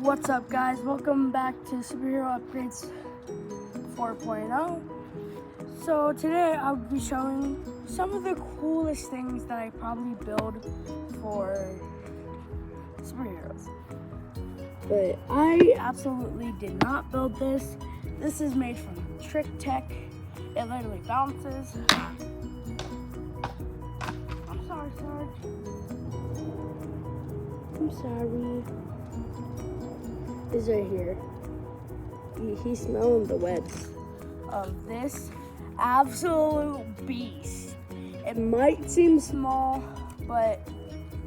What's up, guys? Welcome back to Superhero Upgrades 4.0. So today I'll be showing some of the coolest things that I probably build for superheroes. But I absolutely did not build this. This is made from Trick Tech. It literally bounces. I'm sorry, Sarge. I'm sorry. Is right here. He's smelling the webs of this absolute beast. It might seem small, but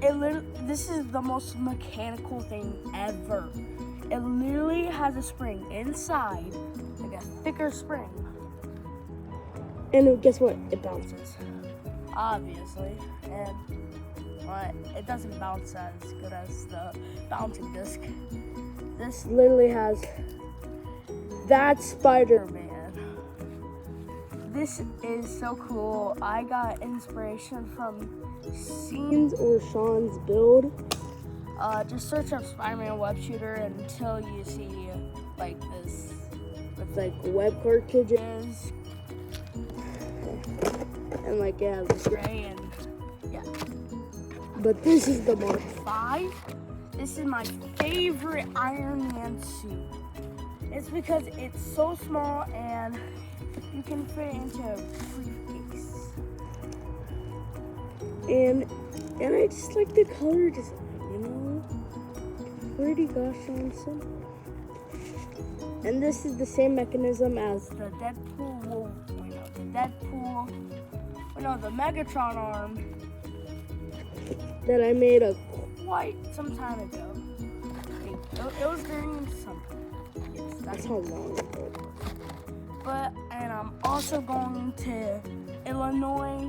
this is the most mechanical thing ever. It literally has a spring inside, like a thicker spring. And guess what? It bounces, obviously. But it doesn't bounce as good as the bouncing disc. This literally has that Spider-Man. This is so cool. I got inspiration from Scenes or Sean's build. Just search up Spider-Man web shooter until you see like this with like web cartridges and like it has gray and yeah. But this is the Mark V. This is my favorite Iron Man suit. It's because it's so small and you can fit it into a briefcase. And I just like the color design, you know? Pretty gosh awesome. And this is the same mechanism as the Deadpool, the Megatron arm that I made quite some time ago. It was during summer. Yes, that's how long ago it was. And I'm also going to Illinois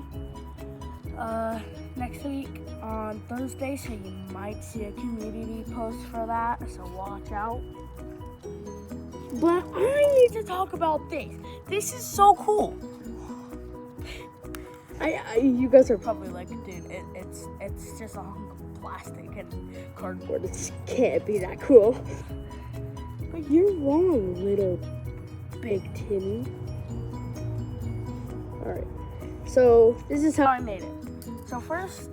next week on Thursday, so you might see a community post for that, so watch out. But I need to talk about this. This is so cool. You guys are probably like, dude, it's just a hunk of plastic and cardboard. It can't be that cool. But you're wrong, little Big Timmy. Alright, so this is how I made it. So first,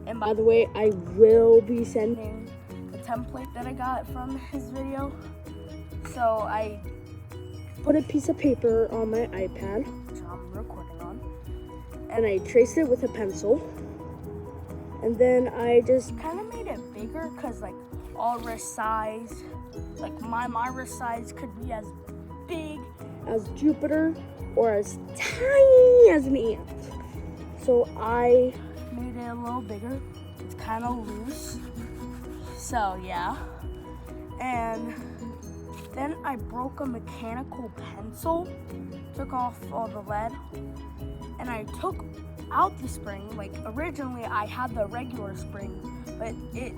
and by the way, I will be sending the template that I got from his video. So I put a piece of paper on my iPad, which I'm recording on, and I traced it with a pencil. And then I just kind of made it bigger because like all wrist size, like my wrist size could be as big as Jupiter or as tiny as an ant. So I made it a little bigger. It's kind of loose. So yeah. And then I broke a mechanical pencil, took off all the lead, and I took out the spring. Like originally I had the regular spring, but it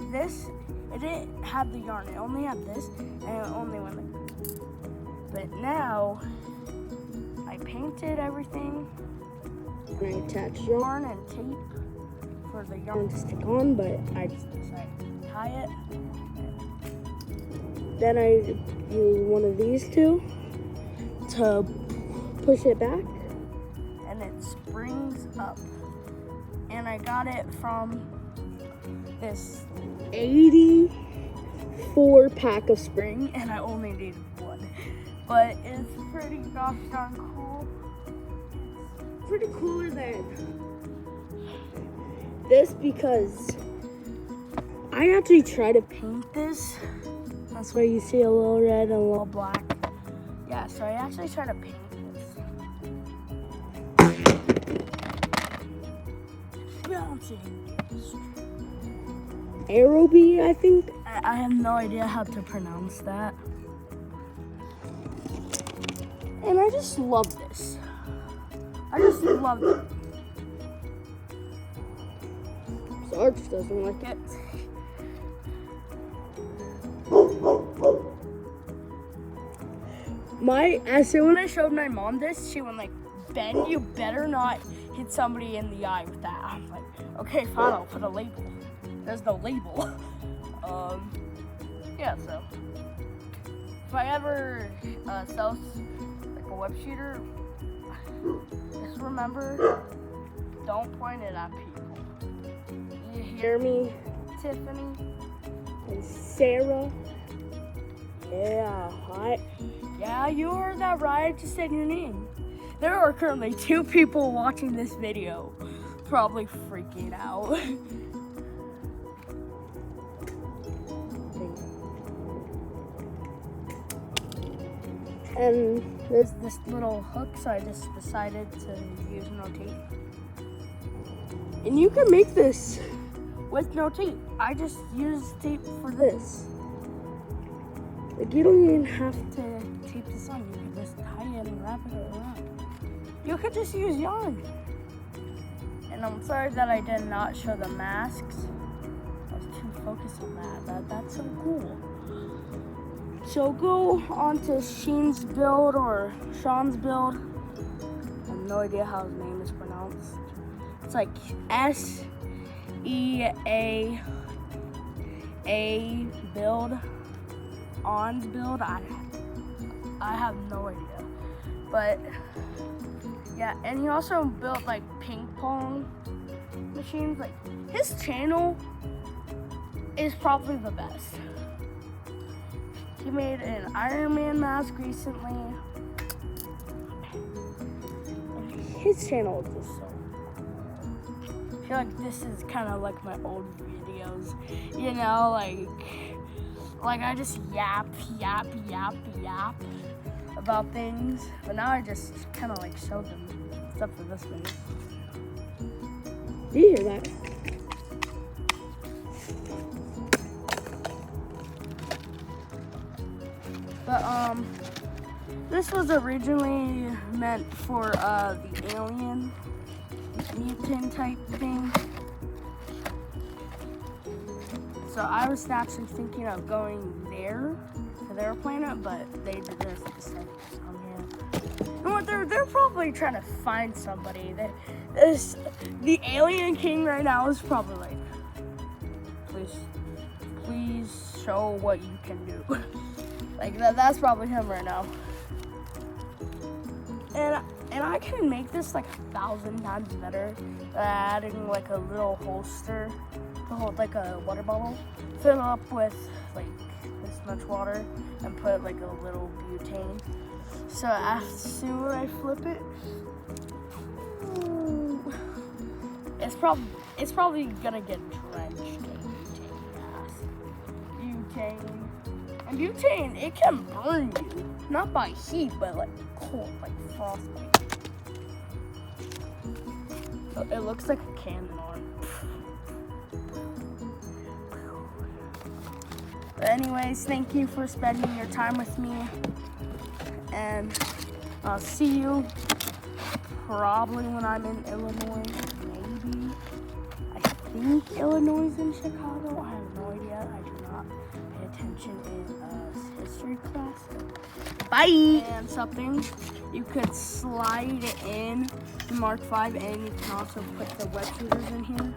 didn't have the yarn. It only had this, and it only went like this. But now I painted everything, and I attached yarn and tape for the yarn to stick on, but I just decided to tie it. Then I use one of these two to push it back, and it springs up. And I got it from this 84 pack of spring, and I only needed one. But it's pretty gosh darn cool. Pretty cooler than this because I actually tried to paint this. That's why you see a little red and a little black. Yeah, so I actually tried to paint this. Aerobee, I think. I have no idea how to pronounce that. And I just love this. I just love it. Sarge doesn't like it. When I showed my mom this, she went like, Ben, you better not hit somebody in the eye with that. I'm like, okay, fine, I'll put a label. There's no label. yeah, so if I ever sell like a web shooter, just remember, don't point it at people. You hear me, Tiffany and Sarah? Yeah, hi. Yeah, you heard that right. I just said your name. There are currently 2 people watching this video, probably freaking out. And there's this little hook, so I just decided to use no tape. And you can make this with no tape. I just use tape for this. Like, you don't even have to tape this on. You can just tie it and wrap it around. You could just use yarn. And I'm sorry that I did not show the masks. I was too focused on that. That's so cool. So go on to Sheen's build or Sean's build. I have no idea how his name is pronounced. It's like S-E-A-A build. On's build. I have no idea. But yeah, and he also built like ping pong machines. Like, his channel is probably the best. He made an Iron Man mask recently. And his channel is just so. I feel like this is kind of like my old videos, you know, like I just yap about things, but now I just kind of like show them, except for this one. Do you hear that? But this was originally meant for the alien mutant type thing. So I was actually thinking of going there to their planet, but they just decided to come here. You know what? They're probably trying to find somebody. The alien king right now is probably like, please show what you can do. Like that's probably him right now. And I can make this like 1,000 times better by adding like a little holster to hold like a water bottle, fill it up with like this much water, and put like a little butane. So as soon as I flip it, it's probably gonna get drenched in butane gas. Butane. And butane, it can burn you. Not by heat, but like cold, like frostbite. So it looks like a cannon arm. But anyways, thank you for spending your time with me. And I'll see you probably when I'm in Illinois, maybe. I think Illinois is in Chicago. I have no idea. I do not pay attention in history class. Bye! And something, you could slide in the Mark V, and you can also put the web shooters in here.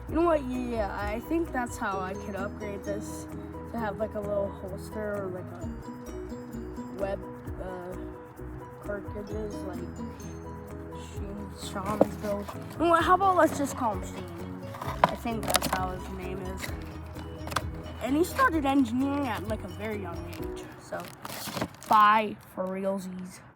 You know what? Yeah, I think that's how I could upgrade this to have like a little holster or like a web cartridges like Sean's build. You know what? How about let's just call him Sheen? I think that's how his name is. And he started engineering at like a very young age. So, bye for realsies.